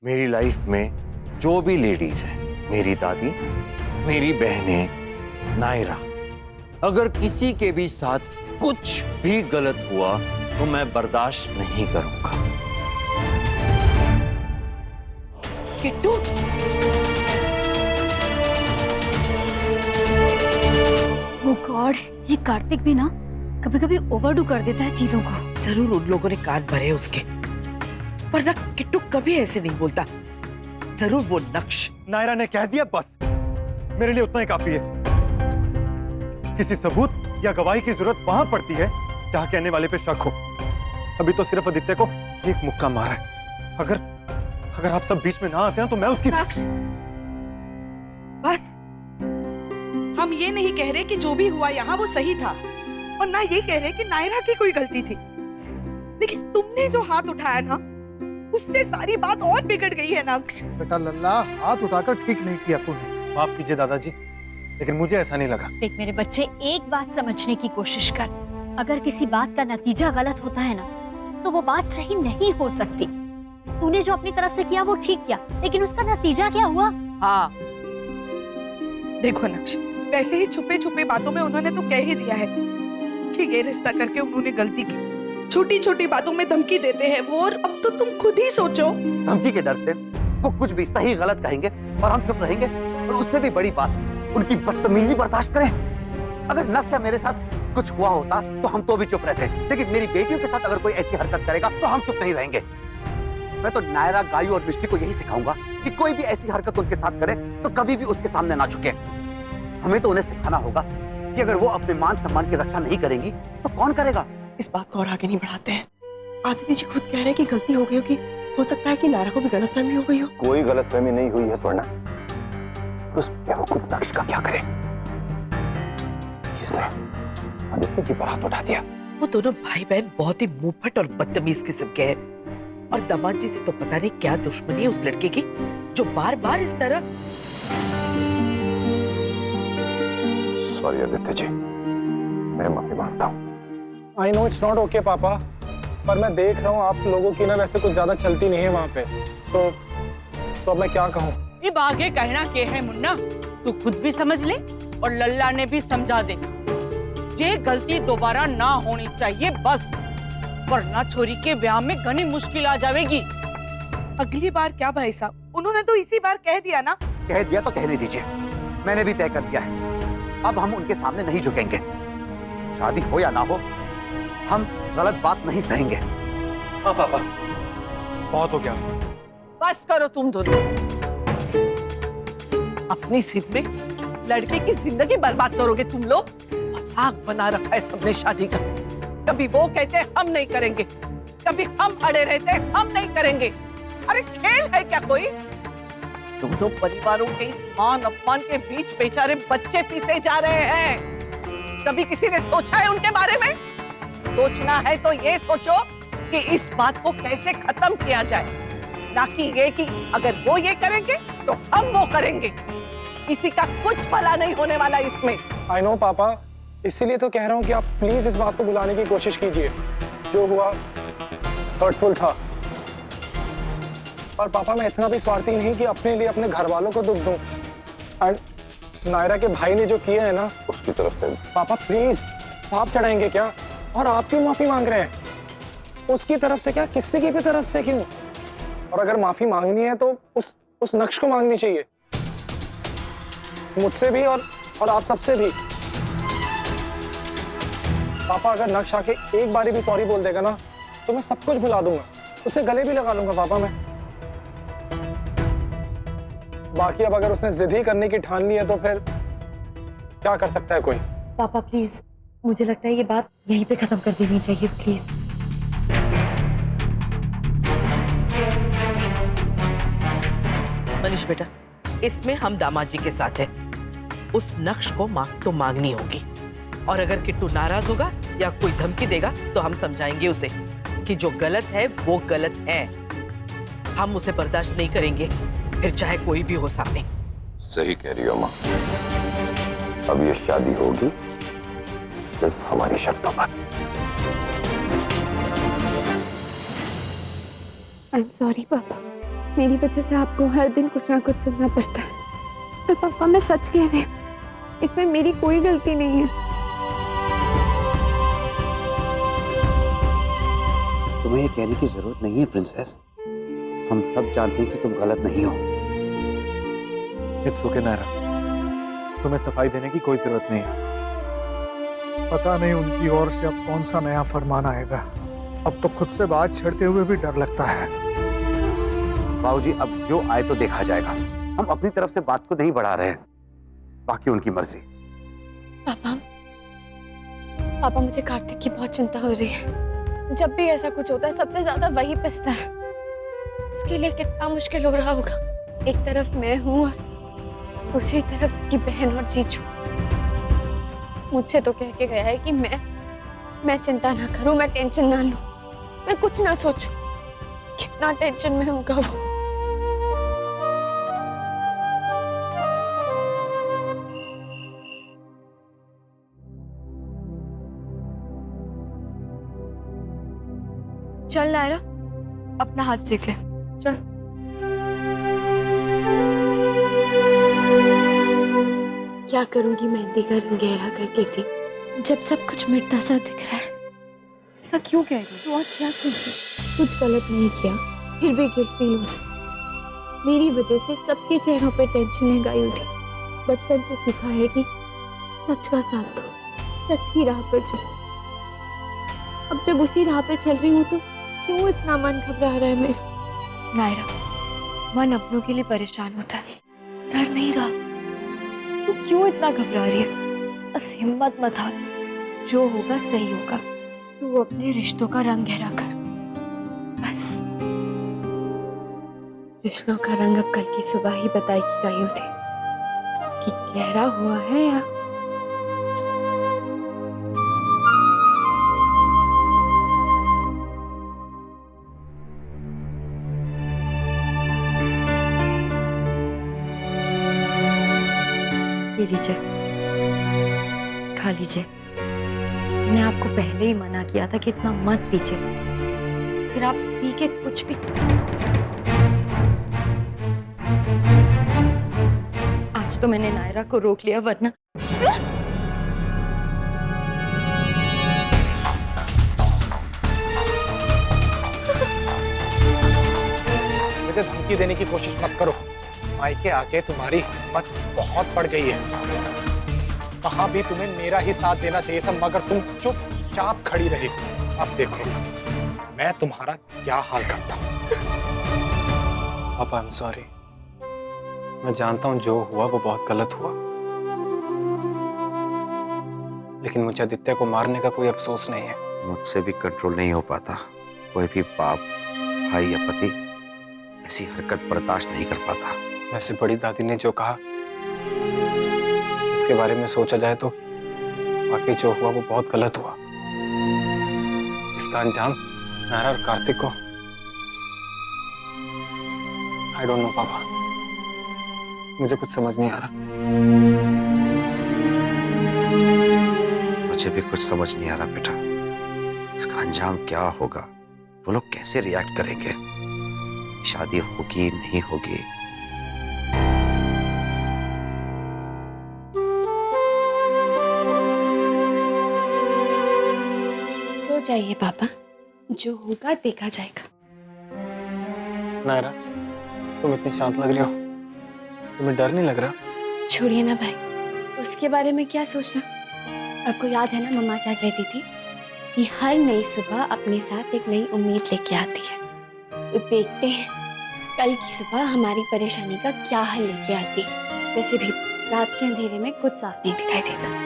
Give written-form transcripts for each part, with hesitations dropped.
मेरी लाइफ में जो भी लेडीज है, मेरी दादी, मेरी बहनें, नायरा, अगर किसी के भी साथ कुछ भी गलत हुआ तो मैं बर्दाश्त नहीं करूंगा। किट्टू, ओह गॉड, ये कार्तिक भी ना कभी कभी ओवरडू कर देता है चीजों को। जरूर उन लोगों ने कान भरे हैं उसके, वरना किट्टू कभी ऐसे नहीं बोलता। जरूर वो नक्श। नायरा ने कह दिया बस, मेरे लिए उतना ही काफी है। किसी सबूत या गवाही की जरूरत वहां पड़ती है जहां कहने वाले पे शक हो। अभी तो सिर्फ आदित्य को एक मुक्का मारा है। अगर आप सब बीच में ना आते हैं तो मैं उसकी। नक्श, बस। हम ये नहीं कह रहे कि जो भी हुआ यहाँ वो सही था, और ना ये कह रहे कि नायरा की कोई गलती थी, लेकिन तुमने जो हाथ उठाया ना, उससे सारी बात और बिगड़ गई है नक्श। बेटा लल्ला, हाथ उठाकर ठीक नहीं किया तूने। माफ कीजिए दादाजी, लेकिन मुझे ऐसा नहीं लगा। देख मेरे बच्चे, एक बात समझने की कोशिश कर। अगर किसी बात का नतीजा गलत होता है ना, तो वो बात सही नहीं हो सकती। तूने जो अपनी तरफ से किया वो ठीक किया, लेकिन उसका नतीजा क्या हुआ? हाँ देखो नक्श, वैसे ही छुपे छुपे बातों में उन्होंने तो कह ही दिया है कि ये रिश्ता करके उन्होंने गलती की। छोटी छोटी बातों में धमकी देते हैं वो, और अब तो तुम खुद ही सोचो। धमकी के डर से वो कुछ भी सही गलत कहेंगे और हम चुप रहेंगे, और उससे भी बड़ी बात, उनकी बदतमीजी बर्दाश्त करें। अगर नक्शा मेरे साथ कुछ हुआ होता तो हम तो भी चुप रहते, लेकिन मेरी बेटियों के साथ अगर कोई ऐसी हरकत करेगा तो हम चुप नहीं रहेंगे। मैं तो नायरा, गायू और मिष्टी को यही सिखाऊंगा कि कोई भी ऐसी हरकत उनके साथ करे तो कभी भी उसके सामने ना झुके। हमें तो उन्हें सिखाना होगा कि अगर वो अपने मान सम्मान की रक्षा नहीं करेंगी तो कौन करेगा। इस बात को और आगे नहीं बढ़ाते हैं। आदित्य जी खुद कह रहे हैं कि गलती हो गई होगी। हो सकता है कि नायरा को भी गलतफहमी हो गई हो। कोई गलतफहमी नहीं हुई है स्वर्णा। उस बेवकूफ नक्श का क्या करे? आदित्य जी पर हाथ उठा दिया। वो दोनों भाई बहन बहुत ही मुंहफट और बदतमीज किस्म के हैं, और दामाद जी से तो पता नहीं क्या दुश्मनी है उस लड़के की, जो बार बार इस तरह। सॉरी आदित्य जी, मैं माफी मांगता हूँ। I know it's not okay पापा, पर मैं देख रहा हूँ आप लोगों की ना वैसे कुछ ज्यादा चलती नहीं है वहाँ पे। सो अब मैं क्या कहूँ? अब आगे कहना क्या है मुन्ना, तू खुद भी समझ ले और लल्ला ने भी समझा दे। ये गलती दोबारा ना होनी चाहिए बस, वरना छोरी के ब्याह में घनी मुश्किल आ जाएगी। अगली बार क्या भाई साहब, उन्होंने तो इसी बार कह दिया ना। कह दिया तो कहने दीजिए, मैंने भी तय कर दिया है। अब हम उनके सामने नहीं झुकेंगे। शादी हो या ना हो, हम गलत बात नहीं सहेंगे। हाँ पापा, बहुत हो गया। बस करो तुम दोनों। अपनी जिद में लड़के की जिंदगी बर्बाद करोगे तुम लोग। मजाक बना रखा है सबने शादी का। कभी वो कहते हैं हम नहीं करेंगे, कभी हम अड़े रहते हैं हम नहीं करेंगे। अरे खेल है क्या कोई? दोनों परिवारों के इस मान अपमान के बीच बेचारे बच्चे पीसे जा रहे हैं। कभी किसी ने सोचा है उनके बारे में? सोचना है तो ये सोचो कि इस बात को कैसे खत्म किया जाए, ना कि ये कि अगर वो ये करेंगे तो हम वो करेंगे। किसी का कुछ भला नहीं होने वाला इसमें। आई नो पापा, इसीलिए तो कह रहा हूँ कि आप प्लीज इस बात को बुलाने की कोशिश कीजिए। जो हुआ हर्टफुल था, और पापा मैं इतना भी स्वार्थी नहीं कि अपने लिए अपने घर वालों को दुख दूं। एंड नायरा के भाई ने जो किया है ना, उसकी तरफ से पापा प्लीज पाप चढ़ाएंगे क्या? और आप क्यों माफी मांग रहे हैं? उसकी तरफ से क्या, किसी की भी तरफ से क्यों? और अगर माफी मांगनी है तो उस नक्श को मांगनी चाहिए, मुझसे भी और आप सबसे भी। पापा अगर नक्श आके एक बारी भी सॉरी बोल देगा ना, तो मैं सब कुछ भुला दूंगा, उसे गले भी लगा लूंगा पापा मैं। बाकी अब अगर उसने जिद ही करने की ठान ली है तो फिर क्या कर सकता है कोई? पापा प्लीज, मुझे लगता है ये बात यहीं पे खत्म कर देनी चाहिए प्लीज। मनीष बेटा, इसमें हम दामाद जी के साथ हैं। उस नक्श को माफ तो मांगनी होगी, और अगर किट्टू नाराज होगा या कोई धमकी देगा तो हम समझाएंगे उसे कि जो गलत है वो गलत है। हम उसे बर्दाश्त नहीं करेंगे, फिर चाहे कोई भी हो सामने। सही कह रही हो माँ। अब ये शादी होगी सिर्फ हमारी शर्तों पर। आई एम सॉरी पापा। मेरी वजह से आपको हर दिन कुछ ना कुछ सुनना पड़ता है। पर पापा मैं सच कह रही हूँ, इसमें मेरी कोई गलती नहीं है। तुम्हें ये कहने की जरूरत नहीं है प्रिंसेस। हम सब जानते हैं कि तुम गलत नहीं हो। इट्स ओके नायरा, तुम्हें सफाई देने की कोई जरूरत नहीं है। पता नहीं उनकी ओर से अब कौन सा नया फरमान आएगा। अब तो खुद से बात छेड़ते हुए भी डर लगता है। बाबूजी, अब जो आए तो देखा जाएगा। हम अपनी तरफ से बात को नहीं बढ़ा रहे हैं, बाकी उनकी मर्जी। पापा पापा मुझे कार्तिक की बहुत चिंता हो रही है। जब भी ऐसा कुछ होता है सबसे ज्यादा वही पिसता है। उसके लिए कितना मुश्किल हो रहा होगा। एक तरफ मैं हूँ और दूसरी तरफ उसकी बहन और जीजू। मुझसे तो कह के गया है कि मैं चिंता ना करूं, मैं टेंशन ना लूं, मैं कुछ ना सोचूं। कितना टेंशन में होगा वो। चल नायरा, अपना हाथ सेक ले। चल। क्या करूंगी मेहंदी का रंग गहरा करके थी, जब सब कुछ मिटता सा दिख रहा है। ऐसा क्यों कह रही तू? और क्या करूंगी? कुछ गलत नहीं किया, फिर भी गिल्ट फील हो रहा है। मेरी वजह से सबके चेहरों पे टेंशनें गाई हुई थी। बचपन से सीखा है कि सच का साथ दो, सच की राह पर चलो। अब जब उसी राह पे चल रही हूँ तो क्यों इतना मन घबरा रहा है मेरा? नायरा, मन अपनों के लिए परेशान होता है, डर नहीं रहा। तू क्यों इतना घबरा रही है? बस हिम्मत मत हार, जो होगा सही होगा। तू अपने रिश्तों का रंग गहरा कर, बस। रिश्तों का रंग अब कल की सुबह ही बताएगी गायों थी कि गहरा हुआ है या ये लीजिए, खा लीजिए। मैंने आपको पहले ही मना किया था कि इतना मत पीजिए, फिर आप पी के कुछ भी। आज तो मैंने नायरा को रोक लिया, वरना मुझे धमकी देने की कोशिश मत करो। मायके आके तुम्हारी हिम्मत बहुत बढ़ गई है। कहाँ भी तुम्हें मेरा ही साथ देना चाहिए था, मगर तुम चुपचाप खड़ी रही। अब देखो मैं तुम्हारा क्या हाल करता हूँ। पापा, आई एम सॉरी। मैं जानता हूँ जो हुआ वो बहुत गलत हुआ, लेकिन मुझे आदित्य को मारने का कोई अफसोस नहीं है। मुझसे भी कंट्रोल नहीं हो पाता। कोई भी बाप, भाई या पति ऐसी हरकत बर्दाश्त नहीं कर पाता। वैसे बड़ी दादी ने जो कहा उसके बारे में सोचा जाए तो वाकई जो हुआ वो बहुत गलत हुआ। इसका अंजाम नायरा और कार्तिक को। आई डोंट नो पापा, मुझे कुछ समझ नहीं आ रहा। मुझे भी कुछ समझ नहीं आ रहा बेटा। इसका अंजाम क्या होगा? वो लोग कैसे रिएक्ट करेंगे? शादी होगी नहीं होगी? सो जाइए पापा, जो होगा देखा जाएगा। नायरा, तुम इतनी शांत लग रही हो, तुम्हें डर नहीं लग रहा? छोड़िए ना भाई, उसके बारे में क्या सोचना। आपको याद है ना मम्मा क्या कहती थी कि हर नई सुबह अपने साथ एक नई उम्मीद लेके आती है। तो देखते हैं कल की सुबह हमारी परेशानी का क्या हल लेके आती है। वैसे भी रात के अंधेरे में कुछ साफ नहीं दिखाई देता।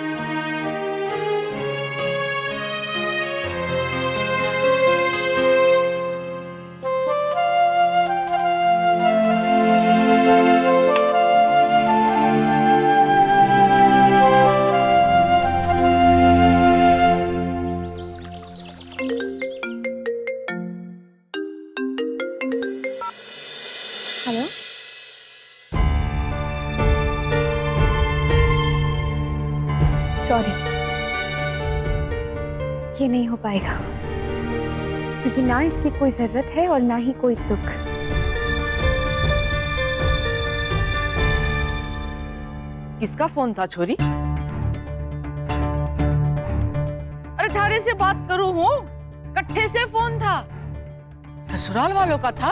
हेलो, सॉरी, ये नहीं हो पाएगा क्योंकि ना इसकी कोई जरूरत है और ना ही कोई दुख। किसका फोन था छोरी? अरे थारे से बात करूं हूँ, कट्ठे से फोन था, ससुराल वालों का था।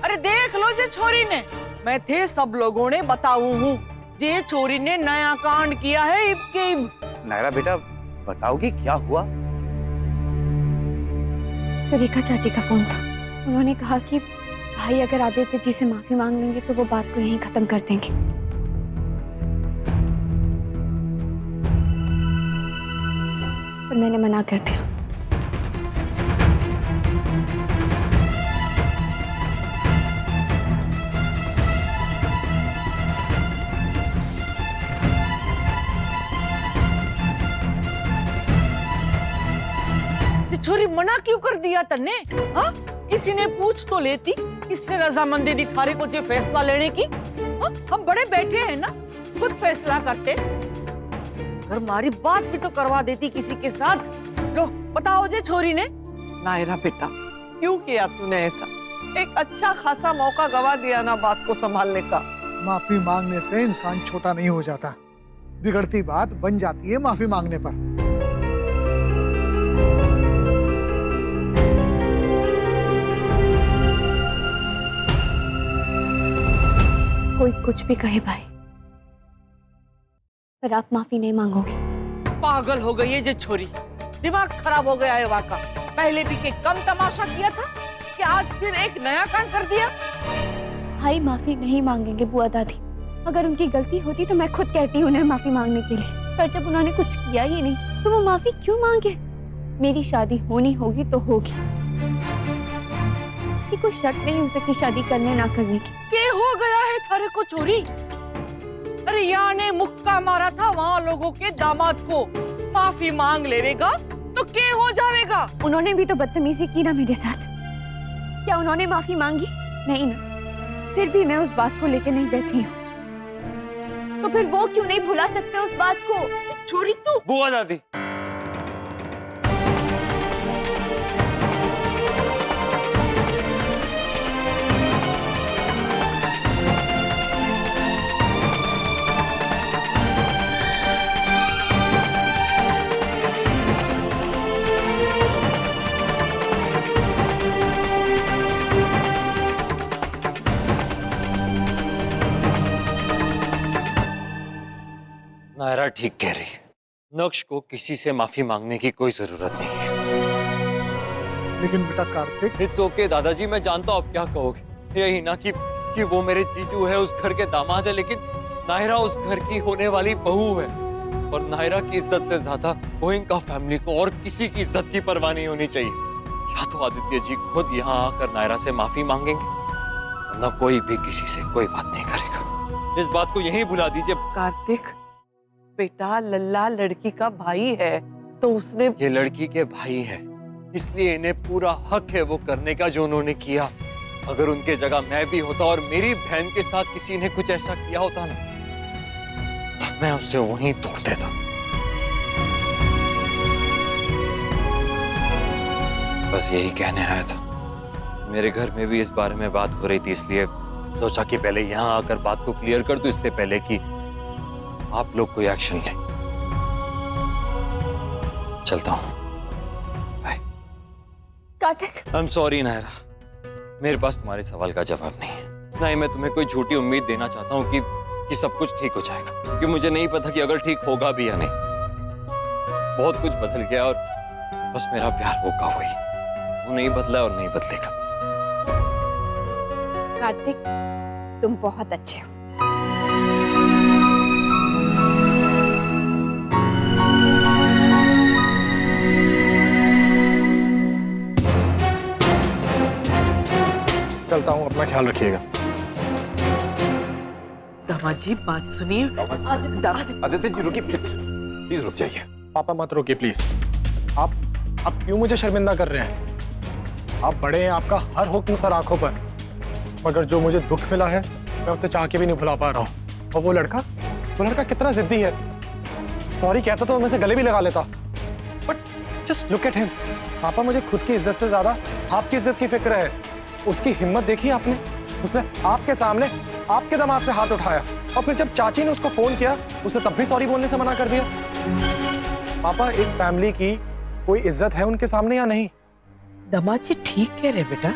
अरे देख लो जे छोरी ने, मैं थे सब लोगों ने बताऊं हूँ जे छोरी ने नया कांड किया है इब के इब। नायरा बेटा बताओगी क्या हुआ? सुरेखा चाची का फोन था। उन्होंने कहा कि भाई अगर आदित्य जी से माफी मांग लेंगे तो वो बात को यहीं खत्म कर देंगे। पर मैंने मना कर दिया। छोरी मना क्यों कर दिया तन्ने? हाँ, किसी ने पूछ तो लेती, किसने रजामंदी दी थारे को जो फैसला लेने की? हाँ? हम बड़े बैठे हैं ना, खुद फैसला करते। अगर हमारी बात भी तो करवा देती किसी के साथ। लो बताओ जे छोरी ने। नायरा बेटा, क्यों किया तूने ऐसा? एक अच्छा खासा मौका गवा दिया ना बात को संभालने का। माफी मांगने से इंसान छोटा नहीं हो जाता, बिगड़ती बात बन जाती है माफी मांगने पर। कोई कुछ भी कहे भाई, पर आप माफी नहीं मांगोगे। पागल हो गई है जे छोरी, दिमाग खराब हो गया है वाका। पहले भी के कम तमाशा किया था कि आज फिर एक नया कांड कर दिया। भाई माफी नहीं मांगेंगे बुआ दादी। अगर उनकी गलती होती तो मैं खुद कहती उन्हें माफी मांगने के लिए, पर जब उन्होंने कुछ किया ही नहीं तो वो माफी क्यों मांगे? मेरी शादी होनी होगी तो होगी, कि कोई शर्त नहीं हो सकती शादी करने ना करने की। के हो गया है थारे को छोरी? अरे यहाँ ने मुक्का मारा था वहाँ लोगों के दामाद को, माफी मांग लेवेगा तो के हो जाएगा? उन्होंने भी तो बदतमीजी की ना मेरे साथ। क्या उन्होंने माफी मांगी? नहीं ना। फिर भी मैं उस बात को लेकर नहीं बैठी हूँ, तो फिर वो क्यों नहीं भुला सकते उस बात को? छोरी तू। बुआ दादी, नायरा ठीक कह रही है। नक्श को किसी से माफी मांगने की कोई जरूरत नहीं है। लेकिन बेटा कार्तिक, इट्स ओके दादाजी, मैं जानता हूँ आप क्या कहोगे। यही ना कि वो मेरे जीजू है, उस घर के दामाद है, लेकिन नायरा उस घर की होने वाली बहू है। और नायरा की इज्जत से ज्यादा गोयनका फैमिली को और किसी की इज्जत की परवाह नहीं होनी चाहिए। या तो आदित्य जी खुद यहाँ आकर नायरा से माफी मांगेंगे, वरना कोई भी किसी से कोई बात नहीं करेगा। इस बात को यहीं भुला दीजिए। कार्तिक बेटा, लल्ला लड़की का भाई है तो उसने, ये लड़की के भाई है, इसलिए इन्हें पूरा हक है वो करने का जो उन्होंने किया। अगर उनके जगह मैं भी होता और मेरी बहन के साथ किसी ने कुछ ऐसा किया होता ना, तो मैं उसे वहीं तोड़ देता। बस यही कहने आया था। मेरे घर में भी इस बारे में बात हो रही थी, इसलिए सोचा कि पहले यहाँ आकर बात को क्लियर कर दूं, इससे पहले कि आप लोग कोई एक्शन लें। चलता हूं, bye. Kartik, I am sorry Naira, मेरे पास तुम्हारे सवाल का जवाब नहीं है। ना ही मैं तुम्हें कोई झूठी उम्मीद देना चाहता हूँ कि सब कुछ ठीक हो जाएगा, क्योंकि मुझे नहीं पता कि अगर ठीक होगा भी या नहीं। बहुत कुछ बदल गया और बस मेरा प्यार वो का वही, वो नहीं बदला और नहीं बदलेगा। कार्तिक, तुम बहुत अच्छे हो। चलता हूँ, अपना ख्याल रखिएगा। दामाद जी बात सुनिए। आदित्य जी रुकिए, प्लीज रुक जाइए। पापा मत रोकिए प्लीज। आप क्यों मुझे शर्मिंदा कर रहे हैं? आप बड़े हैं, आपका हर हुक्म सर आंखों पर, मगर जो मुझे दुख मिला है मैं उसे चाह के भी नहीं भुला पा रहा हूँ। और वो लड़का कितना जिद्दी है। सॉरी कहता तो मैं से गले भी लगा लेता, but just look at him. पापा, मुझे खुद की इज्जत से ज्यादा आपकी इज्जत की फिक्र है। उसकी हिम्मत देखी आपने? उसने आपके सामने आपके दामाद पे हाथ उठाया। और फिर जब चाची ने उसको फोन किया उसे तब भी सॉरी बोलने से मना कर दिया। पापा, इस फैमिली की कोई इज्जत है उनके सामने या नहीं? दामाद जी ठीक कह रहे बेटा,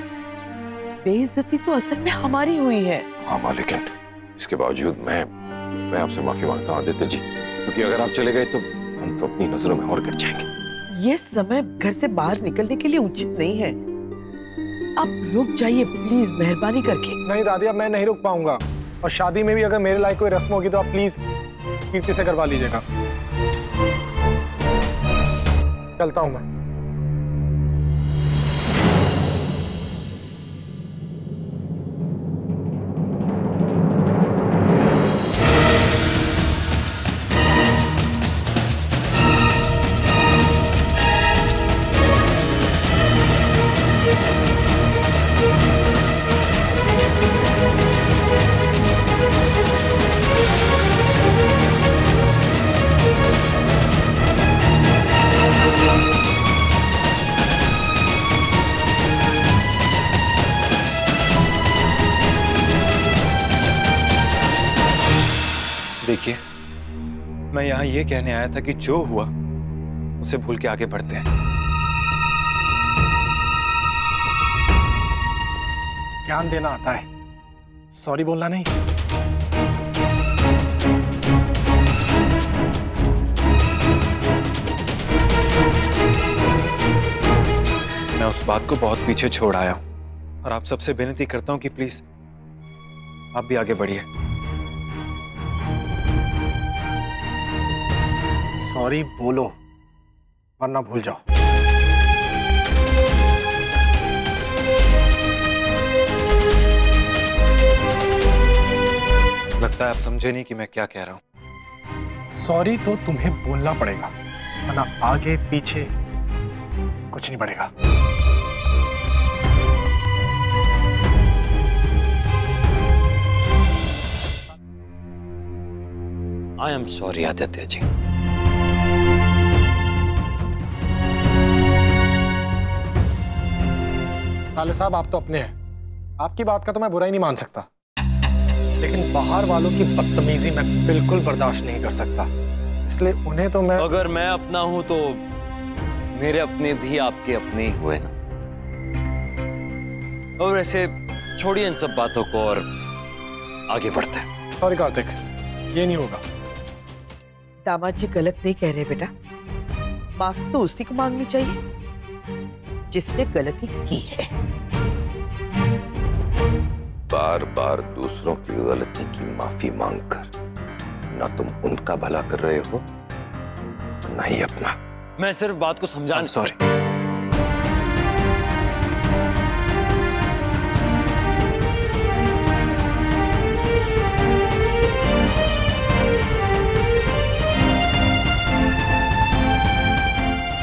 बेइज्जती तो असल में हमारी हुई है। हाँ माँ, लेकिन इसके बावजूद मैं आपसे माफी मांगता हूँ आदित्य जी, क्योंकि अगर आप चले गए तो हम तो अपनी नजरों में और गिर जाएंगे। ये समय घर से बाहर निकलने के लिए उचित नहीं है। आप रुक जाइए प्लीज, मेहरबानी करके। नहीं दादी, अब मैं नहीं रुक पाऊंगा, और शादी में भी अगर मेरे लायक कोई रस्म होगी तो आप प्लीज कीर्ति से करवा लीजिएगा। चलता हूं मैं। देखिए, मैं यहाँ ये कहने आया था कि जो हुआ उसे भूल के आगे बढ़ते हैं। ज्ञान देना आता है, सॉरी बोलना नहीं। मैं उस बात को बहुत पीछे छोड़ आया हूं और आप सबसे विनती करता हूं कि प्लीज आप भी आगे बढ़िए। सॉरी बोलो वरना भूल जाओ। लगता है आप समझे नहीं कि मैं क्या कह रहा हूं। सॉरी तो तुम्हें बोलना पड़ेगा, वरना आगे पीछे कुछ नहीं बढ़ेगा। आई एम सॉरी आदित्य जी। साले साहब, आप तो अपने हैं, आपकी बात का तो मैं बुरा ही नहीं मान सकता, लेकिन बाहर वालों की बदतमीजी मैं बिल्कुल बर्दाश्त नहीं कर सकता, इसलिए उन्हें तो मैं। अगर मैं अपना हूं तो मेरे अपने भी आपके अपने ही हुए ना। और वैसे छोड़िए इन सब बातों को और आगे बढ़ते हैं। सॉरी कार्तिक, ये नहीं होगा। दामाद जी गलत नहीं कह रहे बेटा, माफ तो उसी को मांगनी चाहिए जिसने गलती की है। बार बार दूसरों की गलती की माफी मांगकर ना तुम उनका भला कर रहे हो ना ही अपना। मैं सिर्फ बात को समझाने। सॉरी।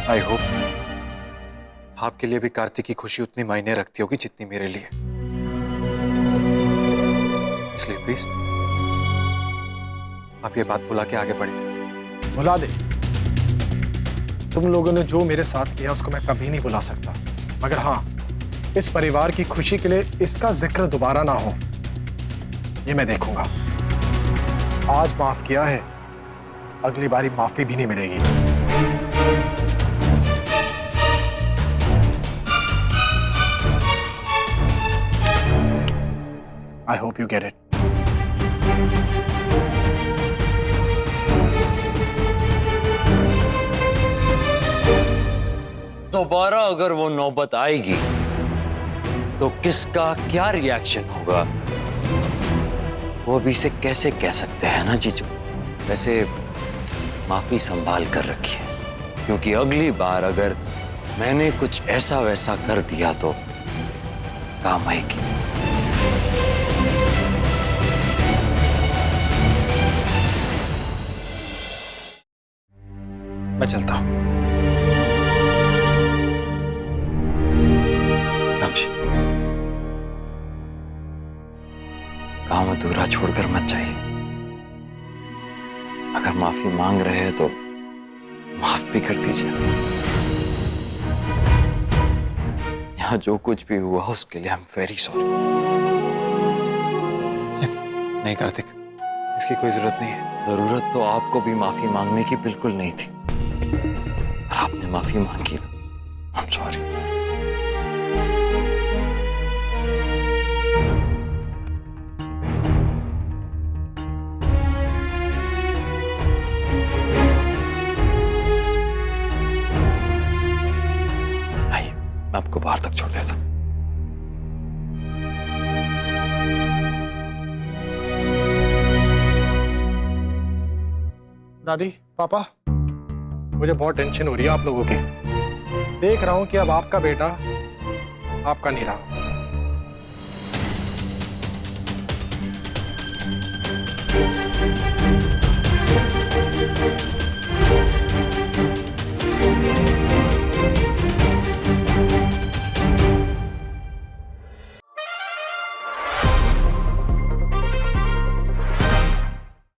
आई होप आपके लिए भी कार्तिक की खुशी उतनी मायने रखती होगी जितनी मेरे लिए, इसलिए प्लीज आप ये बात भुला के आगे बढ़े। भुला दे, तुम लोगों ने जो मेरे साथ किया उसको मैं कभी नहीं भुला सकता, मगर हाँ, इस परिवार की खुशी के लिए इसका जिक्र दोबारा ना हो ये मैं देखूंगा। आज माफ किया है, अगली बारी माफी भी नहीं मिलेगी। I hope you get it. दोबारा अगर वो नौबत आएगी तो किसका क्या रिएक्शन होगा वो भी इसे कैसे कह सकते हैं ना जीजू। वैसे माफी संभाल कर रखिए, क्योंकि अगली बार अगर मैंने कुछ ऐसा वैसा कर दिया तो काम आएगी। मैं चलता हूं। काम अधूरा छोड़कर मत जाइए। अगर माफी मांग रहे हैं तो माफ भी कर दीजिए। यहाँ जो कुछ भी हुआ उसके लिए आई एम वेरी सॉरी। नहीं कार्तिक, इसकी कोई जरूरत नहीं है। जरूरत तो आपको भी माफी मांगने की बिल्कुल नहीं थी, और आपने माफी मांगी। आई एम सॉरी। आइए, मैं आपको बाहर तक छोड़ देता हूं। दादी, पापा, मुझे बहुत टेंशन हो रही है आप लोगों की। देख रहा हूं कि अब आपका बेटा आपका नहीं रहा।